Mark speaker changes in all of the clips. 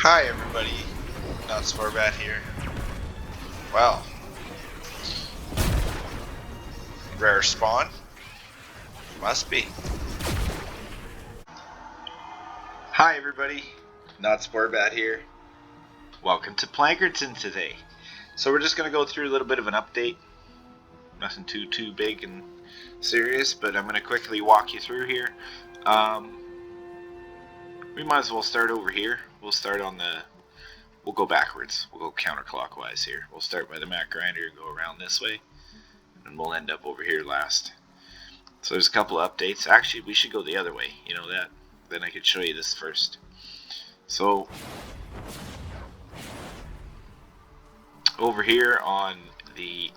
Speaker 1: Hi everybody, not Sparbat here. Well, rare spawn? Must be. Hi everybody, not Sparbat here. Welcome to Plankerton today. So we're just going to go through a little bit of an update. Nothing too big and serious, but I'm going to quickly walk you through here. We might as well start over here. We'll go backwards. We'll go counterclockwise here. We'll start by the mat grinder and go around this way, and we'll end up over here last. So there's a couple of updates. Actually, we should go the other way. You know that? Then I could show you this first. So over here on the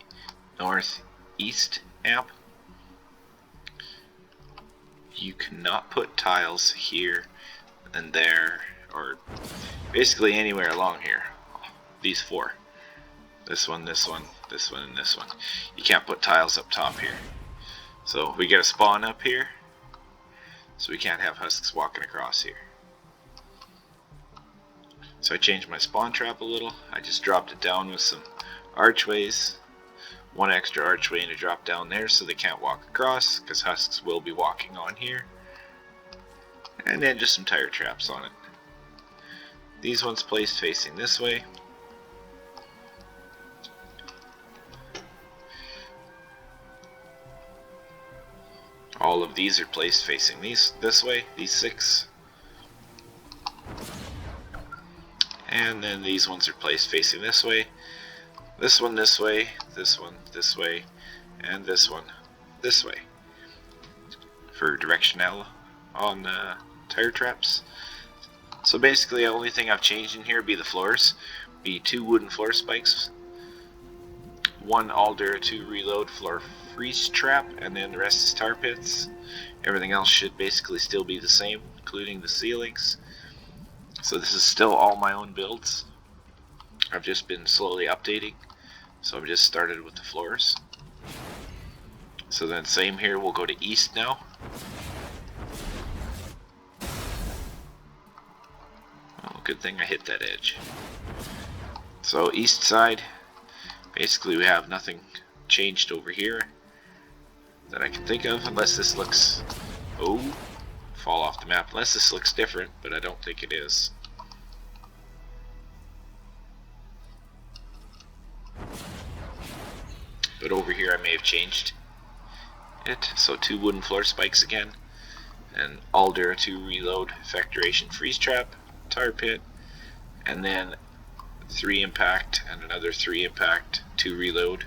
Speaker 1: northeast amp, you cannot put tiles here and there, or basically anywhere along here. These four. This one, this one, this one, and this one. You can't put tiles up top here. So we get a spawn up here, so we can't have husks walking across here. So I changed my spawn trap a little. I just dropped it down with some archways. One extra archway and a drop down there so they can't walk across, because husks will be walking on here. And then just some tire traps on it. These ones placed facing this way. All of these are placed facing this way, these 6. And then these ones are placed facing this way. This one this way, this one this way, and this one this way. For directional on tire traps. So basically the only thing I've changed in here be the floors. Be 2 wooden floor spikes, 1 Aldera 2 reload floor freeze trap, and then the rest is tar pits. Everything else should basically still be the same, including the ceilings. So this is still all my own builds. I've just been slowly updating. So I've just started with the floors. So then same here, we'll go to east now. Oh, good thing I hit that edge. So east side, basically we have nothing changed over here that I can think of, unless this looks, fall off the map, unless this looks different, but I don't think it is. But over here I may have changed it. So 2 wooden floor spikes again, and Aldera 2 reload effectoration freeze trap, tar pit, and then 3 impact and another 3 impact, 2 reload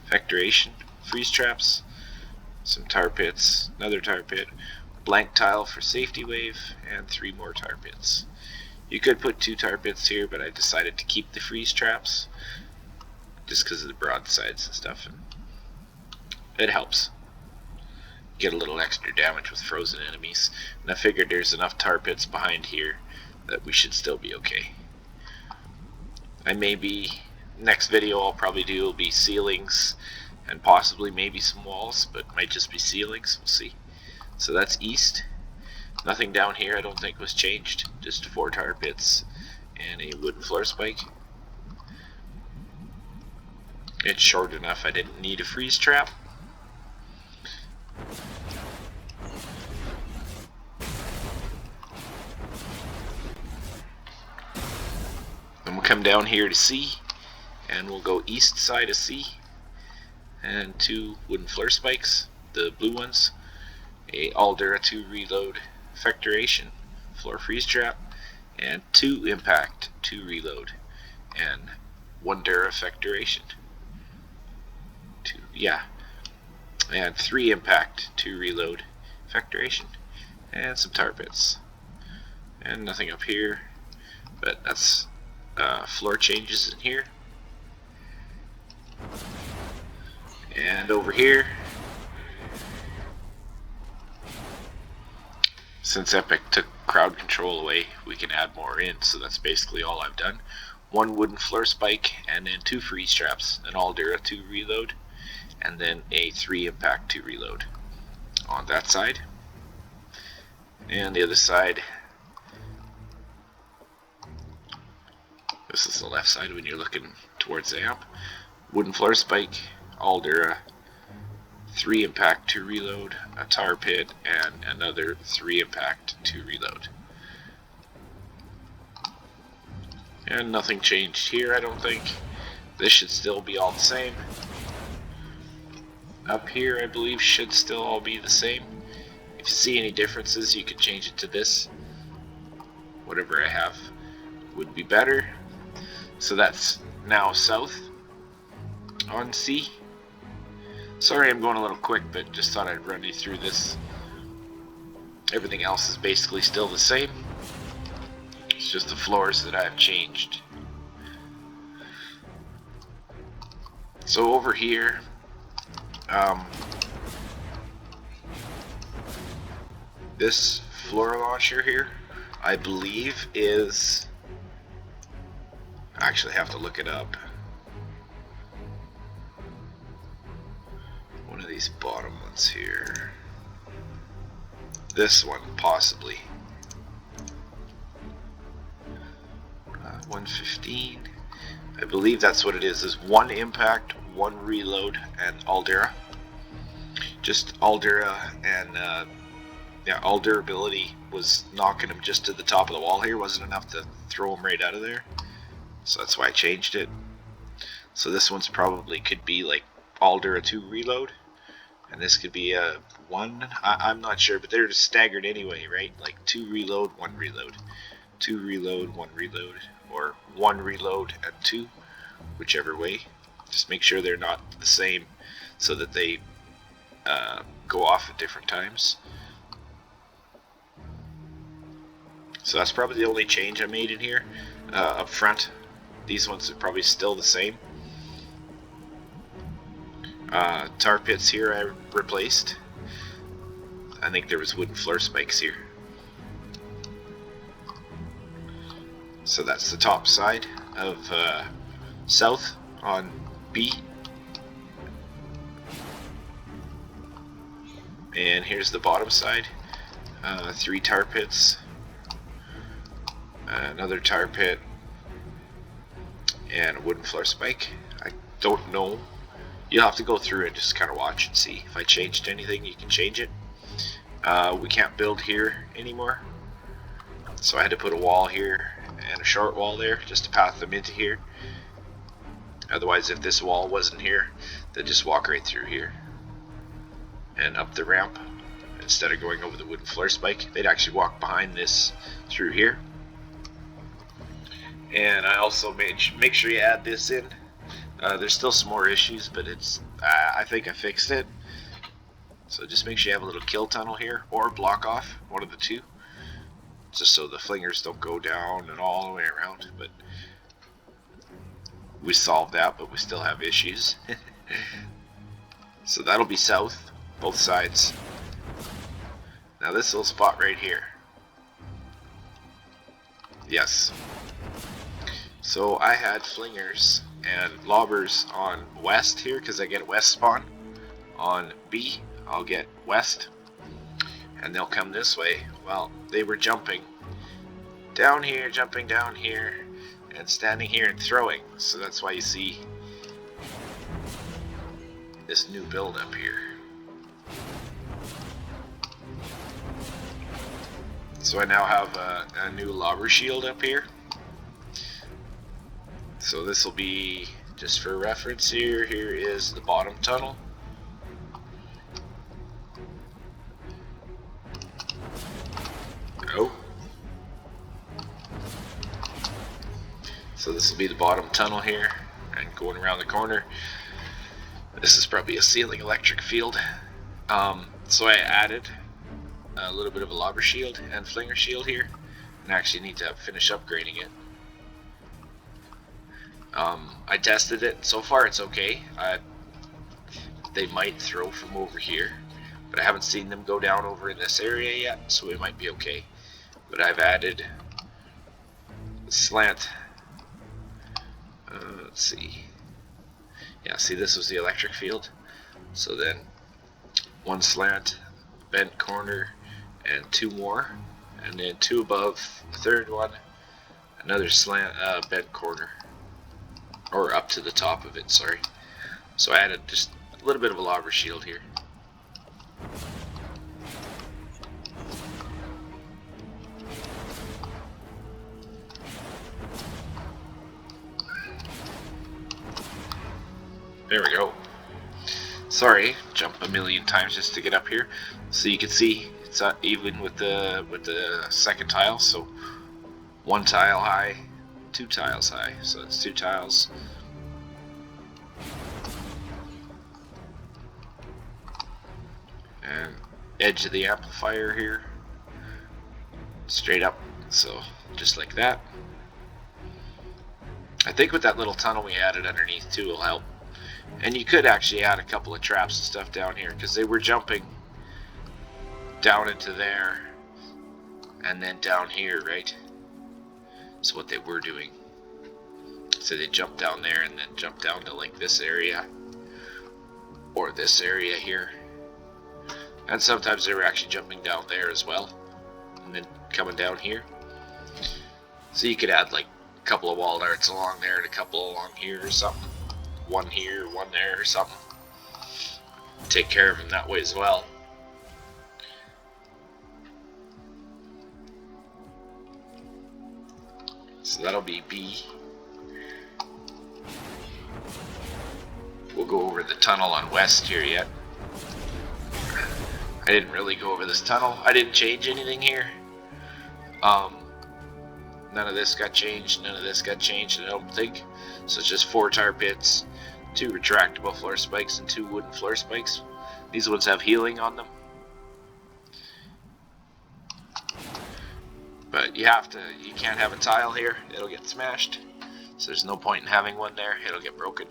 Speaker 1: effectoration freeze traps, some tar pits, another tar pit, blank tile for safety wave, and 3 more tar pits. You could put 2 tar pits here, but I decided to keep the freeze traps just because of the broadsides and stuff, and it helps get a little extra damage with frozen enemies. And I figured there's enough tar pits behind here that we should still be okay. Next video I'll probably do will be ceilings and possibly maybe some walls, but it might just be ceilings, we'll see. So that's east. Nothing down here I don't think was changed, just 4 tar pits and a wooden floor spike. It's short enough I didn't need a freeze trap. Then we'll come down here to C, and we'll go east side of C, and 2 wooden floor spikes, the blue ones, a Aldera 2 reload effectoration floor freeze trap, and 2 impact 2 reload, and 1 Dura effectoration. And 3 impact 2 reload effectoration, and some tar pits, and nothing up here, but that's floor changes in here. And over here, since Epic took crowd control away, we can add more in, so that's basically all I've done. 1 wooden floor spike, and then 2 freeze traps, an Aldera 2 reload, and then a 3 impact 2 reload on that side. And the other side, This is the left side when you're looking towards the amp. Wooden floor spike, Aldera, 3 impact, 2 reload, a tar pit, and another 3 impact, 2 reload. And nothing changed here, I don't think. This should still be all the same. Up here, I believe, should still all be the same. If you see any differences, you can change it to this. Whatever I have would be better. So that's now south on C. Sorry I'm going a little quick, but just thought I'd run you through this. Everything else is basically still the same. It's just the floors that I've changed. So over here, this floor launcher here, I believe is, I actually have to look it up. One of these bottom ones here. This one, possibly. 115. I believe that's what it is 1 impact, 1 reload, and Aldera. Just Aldera, and yeah, all durability was knocking him just to the top of the wall here. Wasn't enough to throw him right out of there. So that's why I changed it. So this one's probably could be like Aldera 2 reload. And this could be a 1. I'm not sure, but they're just staggered anyway, right? Like 2 reload, 1 reload. 2 reload, 1 reload. Or 1 reload and 2. Whichever way. Just make sure they're not the same so that they go off at different times. So that's probably the only change I made in here. Up front, these ones are probably still the same. Tar pits here I replaced. I think there was wooden floor spikes here. So that's the top side of south on B. And here's the bottom side. 3 tar pits. Another tar pit. And a wooden floor spike. I don't know. You'll have to go through and just kind of watch and see. If I changed anything, you can change it. We can't build here anymore. So I had to put a wall here and a short wall there just to path them into here. Otherwise, if this wall wasn't here, they'd just walk right through here and up the ramp. Instead of going over the wooden floor spike, they'd actually walk behind this through here. And I also make sure you add this in. There's still some more issues, but it's I think I fixed it. So just make sure you have a little kill tunnel here, or block off, one of the two, just so the flingers don't go down and all the way around. But we solved that, but we still have issues. So that'll be south, both sides. Now this little spot right here. Yes. So I had flingers and lobbers on west here because I get a west spawn. On B, I'll get west, and they'll come this way. Well, they were jumping down here, jumping down here, and standing here and throwing. So that's why you see this new build up here. So I now have a new lobber shield up here. So this will be, just for reference here, here is the bottom tunnel. Oh. So this will be the bottom tunnel here, and going around the corner. This is probably a ceiling electric field. So I added a little bit of a lobber shield and flinger shield here, and I actually need to finish upgrading it. I tested it. So far it's okay. They might throw from over here, but I haven't seen them go down over in this area yet, so it might be okay. But I've added slant. Let's see. Yeah, see, this was the electric field. So then 1 slant, bent corner, and 2 more, and then 2 above the 3rd one, another slant bed corner, or up to the top of it, sorry. So I added just a little bit of a logger shield here. There we go. Sorry, jump a million times just to get up here. So you can see it's even with the second tile. So 1 tile high, 2 tiles high. So it's 2 tiles. And edge of the amplifier here, straight up. So just like that. I think with that little tunnel we added underneath too will help. And you could actually add a couple of traps and stuff down here, because they were jumping down into there and then down here, right? That's what they were doing. So they jumped down there and then jumped down to like this area or this area here. And sometimes they were actually jumping down there as well and then coming down here. So you could add like a couple of wall darts along there and a couple along here or something. 1 here, 1 there or something. Take care of him that way as well. So that'll be B. We'll go over the tunnel on west here yet. I didn't really go over this tunnel. I didn't change anything here. None of this got changed. None of this got changed, I don't think. So it's just 4 tar pits, 2 retractable floor spikes, and 2 wooden floor spikes. These ones have healing on them. But you can't have a tile here. It'll get smashed. So there's no point in having one there. It'll get broken.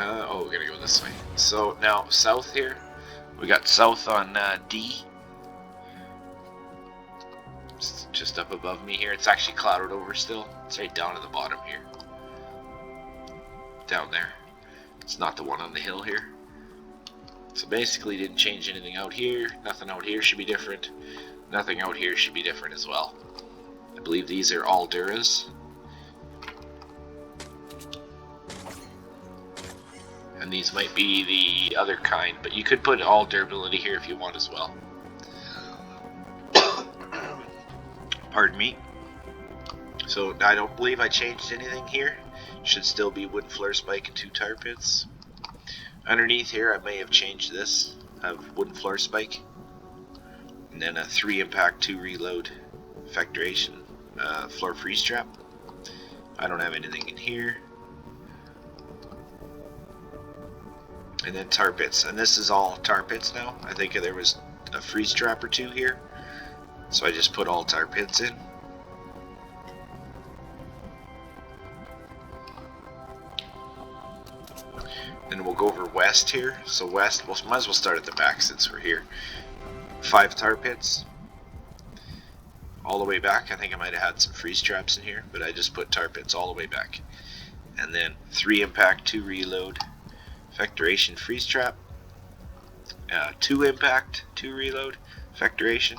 Speaker 1: Oh, we're gonna go this way. So now south here, we got south on D. It's just up above me here. It's actually clouded over still. It's right down at the bottom here. Down there. It's not the one on the hill here. So basically didn't change anything out here. Nothing out here should be different. Nothing out here should be different as well. I believe these are all Duras. And these might be the other kind, but you could put all durability here if you want as well. Pardon me. So I don't believe I changed anything here. Should still be wooden flare spike and 2 tar pits. Underneath here I may have changed this. I have wooden floor spike. And then a 3 impact, 2 reload effectuation floor freeze trap. I don't have anything in here. And then tar pits, and this is all tar pits now. I think there was a freeze trap or 2 here, so I just put all tar pits in. Then we'll go over west here. So west, well, might as well start at the back since we're here. 5 tar pits all the way back. I think I might have had some freeze traps in here, but I just put tar pits all the way back. And then 3 impact, 2 reload effectuation freeze trap, 2 impact, 2 reload effectuation,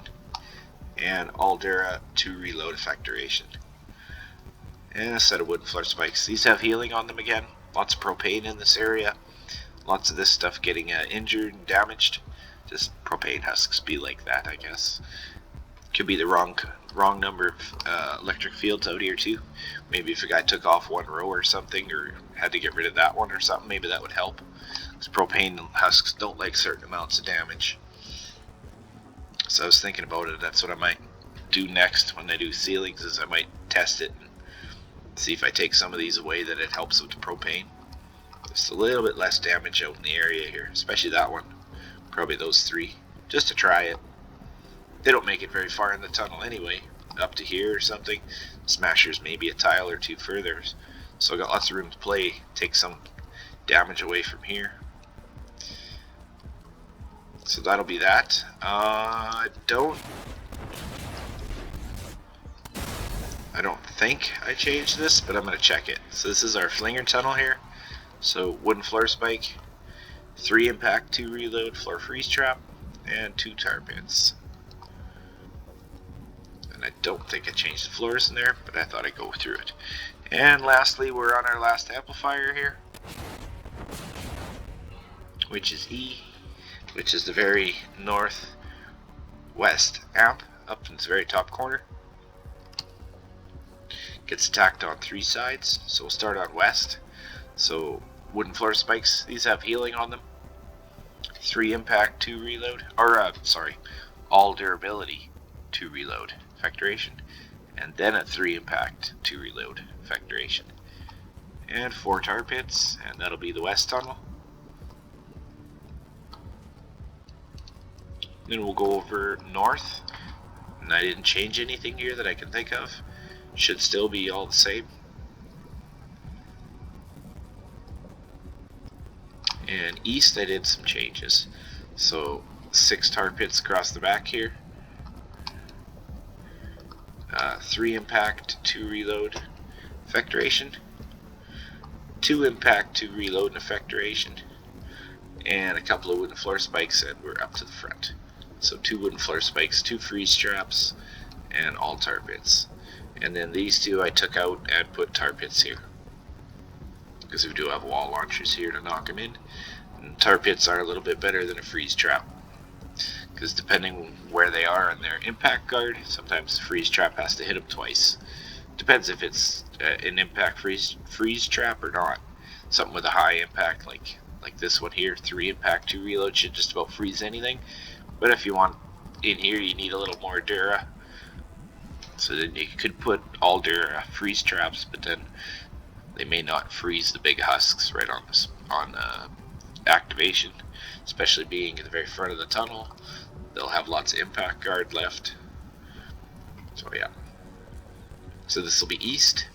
Speaker 1: and all Dura 2 reload effectuation, and a set of wooden floor spikes. These have healing on them again. Lots of propane in this area. Lots of this stuff getting injured and damaged. Just propane husks be like that, I guess. Could be the wrong number of electric fields out here too. Maybe if a guy took off 1 row or something, or had to get rid of that one or something, maybe that would help. Because propane husks don't like certain amounts of damage. So I was thinking about it. That's what I might do next when I do ceilings, is I might test it and see if I take some of these away that it helps with the propane. Just a little bit less damage out in the area here, especially that one. Probably those 3, just to try it. They don't make it very far in the tunnel anyway, up to here or something. Smashers maybe a tile or 2 further, so I got lots of room to play. Take some damage away from here. So that'll be that. I don't think I changed this, but I'm gonna check it. So this is our flinger tunnel here. So wooden floor spike, 3 impact, 2 reload, floor freeze trap, and 2 tar pits. And I don't think I changed the floors in there, but I thought I'd go through it. And lastly, we're on our last amplifier here, which is E, which is the very northwest amp, up in the very top corner. Gets attacked on 3 sides, so we'll start on west. So wooden floor spikes, these have healing on them. 3 impact, 2 reload, or all durability, 2 reload, effectuation, and then a 3 impact, 2 reload, effectuation, and 4 tar pits, and that'll be the west tunnel. Then we'll go over north, and I didn't change anything here that I can think of. Should still be all the same. And east I did some changes. So 6 tar pits across the back here. 3 impact, 2 reload, effectuation. 2 impact, 2 reload and effectuation. And a couple of wooden floor spikes, and we're up to the front. So 2 wooden floor spikes, 2 freeze traps, and all tar pits. And then these 2 I took out and put tar pits here, because we do have wall launchers here to knock them in. And tar pits are a little bit better than a freeze trap, because depending where they are on their impact guard, sometimes the freeze trap has to hit them twice. Depends if it's an impact freeze trap or not. Something with a high impact like this one here, 3 impact, 2 reload, should just about freeze anything. But if you want in here, you need a little more Dura. So then you could put all Dura freeze traps, but then they may not freeze the big husks right on this activation, especially being at the very front of the tunnel. They'll have lots of impact guard left. So yeah. So this will be east.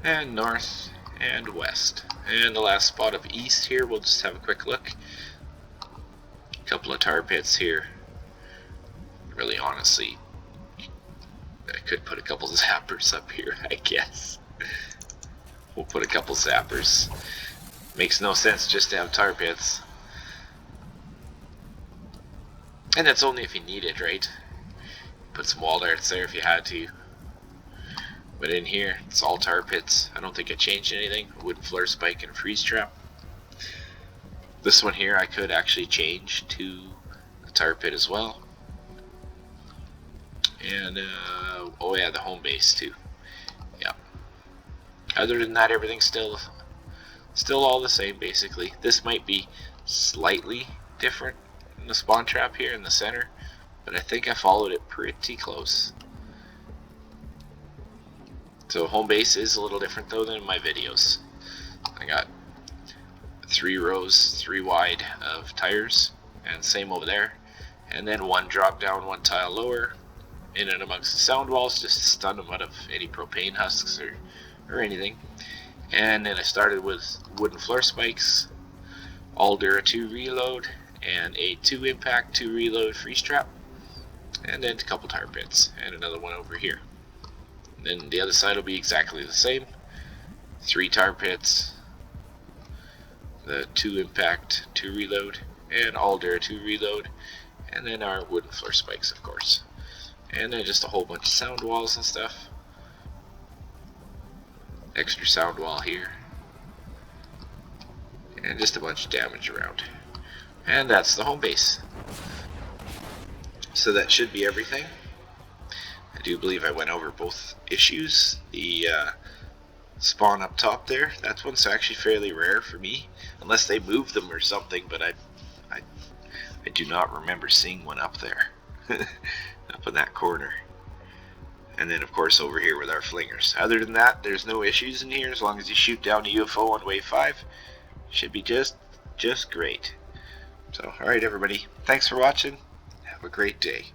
Speaker 1: And north and west. And the last spot of east here, we'll just have a quick look. A couple of tar pits here. Really, honestly, I could put a couple zappers up here, I guess. We'll put a couple zappers. Makes no sense just to have tar pits. And that's only if you need it, right? Put some wall darts there if you had to. But in here, it's all tar pits. I don't think I changed anything. A wooden floor spike and a freeze trap. This one here I could actually change to a tar pit as well. And, oh yeah, the home base too. Yeah. Other than that, everything's still all the same, basically. This might be slightly different in the spawn trap here in the center, but I think I followed it pretty close. So home base is a little different though than in my videos. I got 3 rows, 3 wide of tires, and same over there. And then 1 drop down, 1 tile lower, in and amongst the sound walls, just to stun them out of any propane husks or anything. And then I started with wooden floor spikes, all Dura 2 reload, and a 2 impact, 2 reload freeze trap, and then a couple tar pits, and another one over here. Then the other side will be exactly the same. 3 tar pits, the 2 impact, 2 reload, and all Dura 2 reload, and then our wooden floor spikes, of course. And then just a whole bunch of sound walls and stuff. Extra sound wall here. And just a bunch of damage around. And that's the home base. So that should be everything. I do believe I went over both issues. The spawn up top there, that one's actually fairly rare for me, unless they moved them or something, but I do not remember seeing one up there. Up in that corner. And then of course over here with our flingers. Other than that, there's no issues in here. As long as you shoot down a UFO on wave 5, should be just great. So alright everybody, thanks for watching. Have a great day.